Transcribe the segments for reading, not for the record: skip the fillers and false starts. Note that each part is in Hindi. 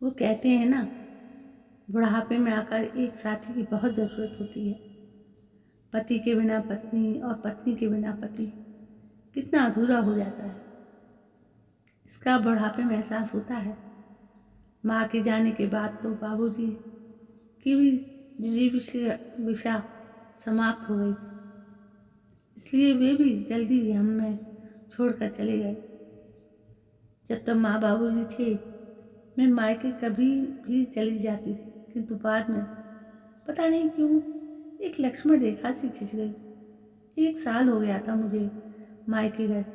वो कहते हैं ना, बुढ़ापे में आकर एक साथी की बहुत ज़रूरत होती है। पति के बिना पत्नी और पत्नी के बिना पति कितना अधूरा हो जाता है। इसका बुढ़ापे में एहसास होता है। माँ के जाने के बाद तो बाबूजी की भी विशा समाप्त हो गई थी, इसलिए वे भी जल्दी ही हमें छोड़कर चले गए। जब तक माँ बाबूजी थे, मैं मायके कभी भी चली जाती थी, किंतु बाद में पता नहीं क्यों एक लक्ष्मण रेखा सी खिंच गई। 1 साल हो गया था मुझे मायके गए।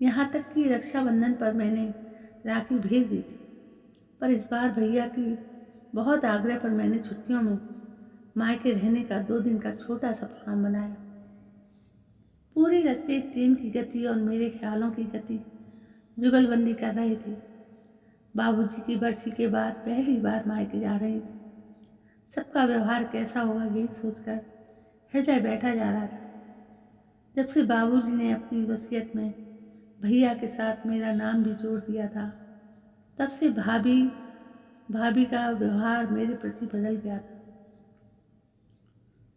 यहाँ तक कि रक्षाबंधन पर मैंने राखी भेज दी थी, पर इस बार भैया की बहुत आग्रह पर मैंने छुट्टियों में मायके रहने का 2 दिन का छोटा सा प्रोग्राम बनाया। पूरे रास्ते ट्रेन की गति और मेरे ख्यालों की गति जुगलबंदी कर रहे थे। बाबूजी की बरसी के बाद पहली बार मायके जा रही थी। सबका व्यवहार कैसा होगा यही सोचकर हृदय बैठा जा रहा था। जब से बाबूजी ने अपनी वसीयत में भैया के साथ मेरा नाम भी जोड़ दिया था, तब से भाभी भाभी का व्यवहार मेरे प्रति बदल गया था।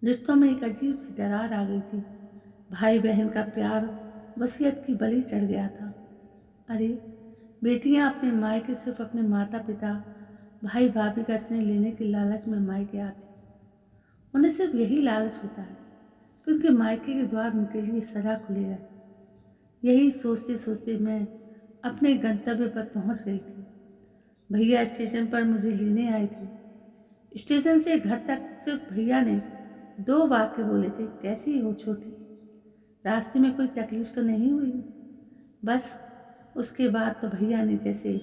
रिश्तों में एक अजीब सी दरार आ गई थी। भाई बहन का प्यार वसीयत की बलि चढ़ गया था। अरे, बेटियां अपने मायके सिर्फ अपने माता पिता भाई भाभी का स्नेह लेने के लालच में मायके आती। उन्हें सिर्फ यही लालच होता है कि उनके मायके के द्वार उनके लिए सदा खुले रहे। यही सोचते सोचते मैं अपने गंतव्य पर पहुंच गई थी। भैया स्टेशन पर मुझे लेने आए थे। स्टेशन से घर तक सिर्फ भैया ने 2 वाक्य बोले थे, कैसी हो छोटी, रास्ते में कोई तकलीफ तो नहीं हुई। बस उसके बाद तो भैया ने जैसे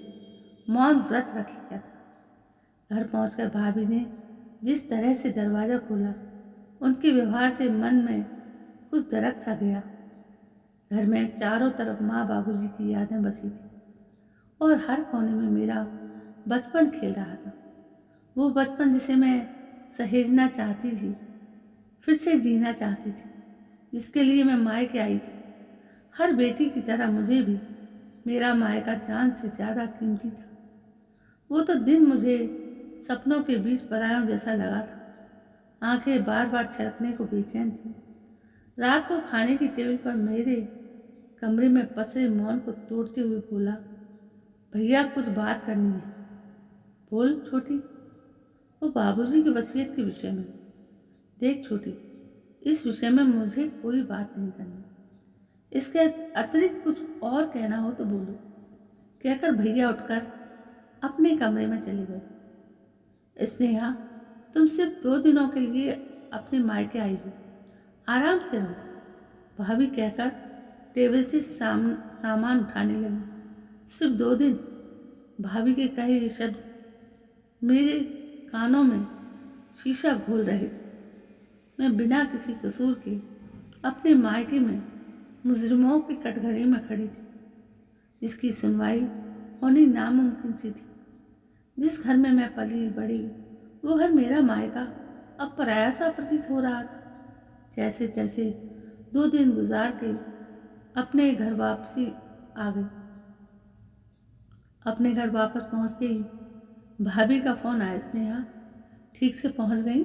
मौन व्रत रख लिया था। घर पहुंचकर भाभी ने जिस तरह से दरवाज़ा खोला, उनके व्यवहार से मन में कुछ दरक सा गया। घर में चारों तरफ माँ बाबूजी की यादें बसी थी और हर कोने में मेरा बचपन खेल रहा था। वो बचपन जिसे मैं सहेजना चाहती थी, फिर से जीना चाहती थी, जिसके लिए मैं मायके आई थी। हर बेटी की तरह मुझे भी मेरा मायका जान से ज़्यादा कीमती था। वो तो दिन मुझे सपनों के बीच परायों जैसा लगा था। आंखें बार बार छलकने को बेचैन थी। रात को खाने की टेबल पर मेरे कमरे में पसरे मौन को तोड़ते हुए बोला, भैया कुछ बात करनी है। बोल छोटी। वो बाबूजी की वसीयत के विषय में। देख छोटी, इस विषय में मुझे कोई बात नहीं करनी। इसके अतिरिक्त कुछ और कहना हो तो बोलो, कहकर भैया उठकर अपने कमरे में चले गए। स्नेहा, तुम सिर्फ 2 दिनों के लिए अपने मायके आई हो, आराम से रहो, भाभी कहकर टेबल से सामान उठाने लगी। सिर्फ 2 दिन। भाभी के कहे ये शब्द मेरे कानों में शीशा घोल रहे थे। मैं बिना किसी कसूर के अपने मायके में मुजरिमों के कटघरे में खड़ी थी, जिसकी सुनवाई होनी नामुमकिन सी थी। जिस घर में मैं पली बड़ी, वो घर मेरा मायका अब पराया सा प्रतीत हो रहा था। जैसे तैसे 2 दिन गुजार के अपने घर वापसी आ गई। अपने घर वापस पहुंचते ही भाभी का फ़ोन आया, स्नेहा ठीक से पहुंच गई?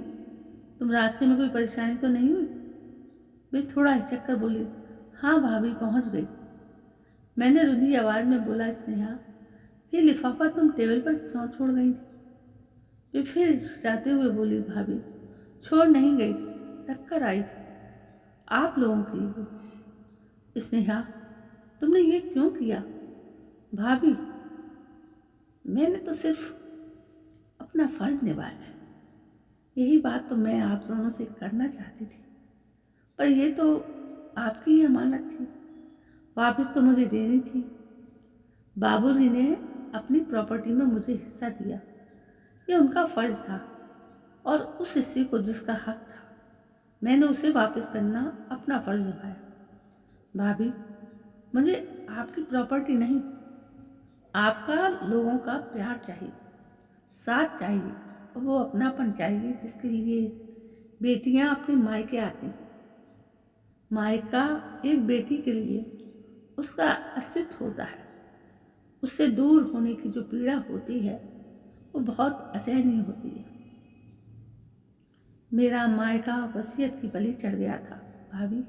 तुम रास्ते में कोई परेशानी तो नहीं हुई? वे थोड़ा हिचक कर बोली, हाँ भाभी पहुंच गई। मैंने रुंधी आवाज़ में बोला, स्नेहा ये लिफाफा तुम टेबल पर क्यों छोड़ गई थी? वे फिर जाते हुए बोली, भाभी छोड़ नहीं गई थी, रख कर आई थी, आप लोगों के लिए। स्नेहा, तुमने ये क्यों किया? भाभी, मैंने तो सिर्फ अपना फर्ज निभाया है। यही बात तो मैं आप दोनों से करना चाहती थी, पर यह तो आपकी ही अमानत थी, वापस तो मुझे देनी थी। बाबूजी ने अपनी प्रॉपर्टी में मुझे हिस्सा दिया, ये उनका फर्ज था, और उस हिस्से को जिसका हक था, मैंने उसे वापस करना अपना फर्ज निभाया। भाभी, मुझे आपकी प्रॉपर्टी नहीं, आपका लोगों का प्यार चाहिए, साथ चाहिए, और वो अपनापन चाहिए जिसके लिए बेटियां अपने मायके आती हैं। मायका एक बेटी के लिए उसका अस्तित्व होता है। उससे दूर होने की जो पीड़ा होती है, वो बहुत असहनीय होती है। मेरा मायका वसीयत की बलि चढ़ गया था भाभी।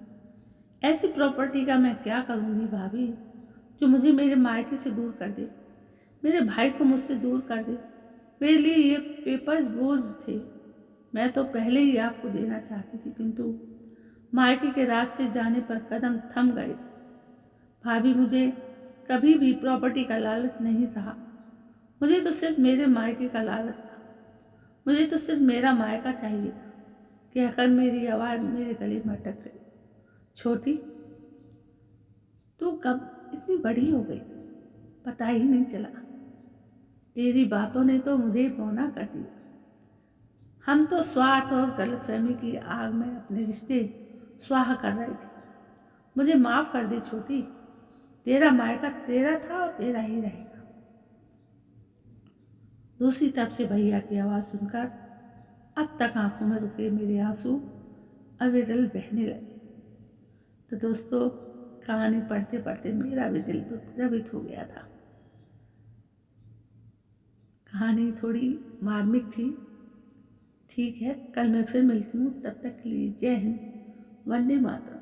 ऐसी प्रॉपर्टी का मैं क्या करूँगी भाभी, जो मुझे मेरे मायके से दूर कर दे, मेरे भाई को मुझसे दूर कर दे। मेरे लिए ये पेपर्स बोझ थे। मैं तो पहले ही आपको देना चाहती थी, किंतु मायके के रास्ते जाने पर कदम थम गए थे। भाभी, मुझे कभी भी प्रॉपर्टी का लालच नहीं रहा। मुझे तो सिर्फ मेरे मायके का लालच था। मुझे तो सिर्फ मेरा मायका चाहिए था। कहकर मेरी आवाज़ मेरे गले में अटक गई। छोटी, तू कब इतनी बड़ी हो गई, पता ही नहीं चला। तेरी बातों ने तो मुझे बौना कर दिया। हम तो स्वार्थ और गलतफहमी की आग में अपने रिश्ते स्वाहा कर रहे थे। मुझे माफ़ कर दे छोटी। तेरा मायका तेरा था और तेरा ही रहेगा। दूसरी तरफ से भैया की आवाज़ सुनकर अब तक आंखों में रुके मेरे आंसू अविरल बहने लगे। तो दोस्तों, कहानी पढ़ते पढ़ते मेरा भी दिल द्रवित हो गया था। कहानी थोड़ी मार्मिक थी। ठीक है, कल मैं फिर मिलती हूँ। तब तक के लिए जय हिंद, वंदे मातरम।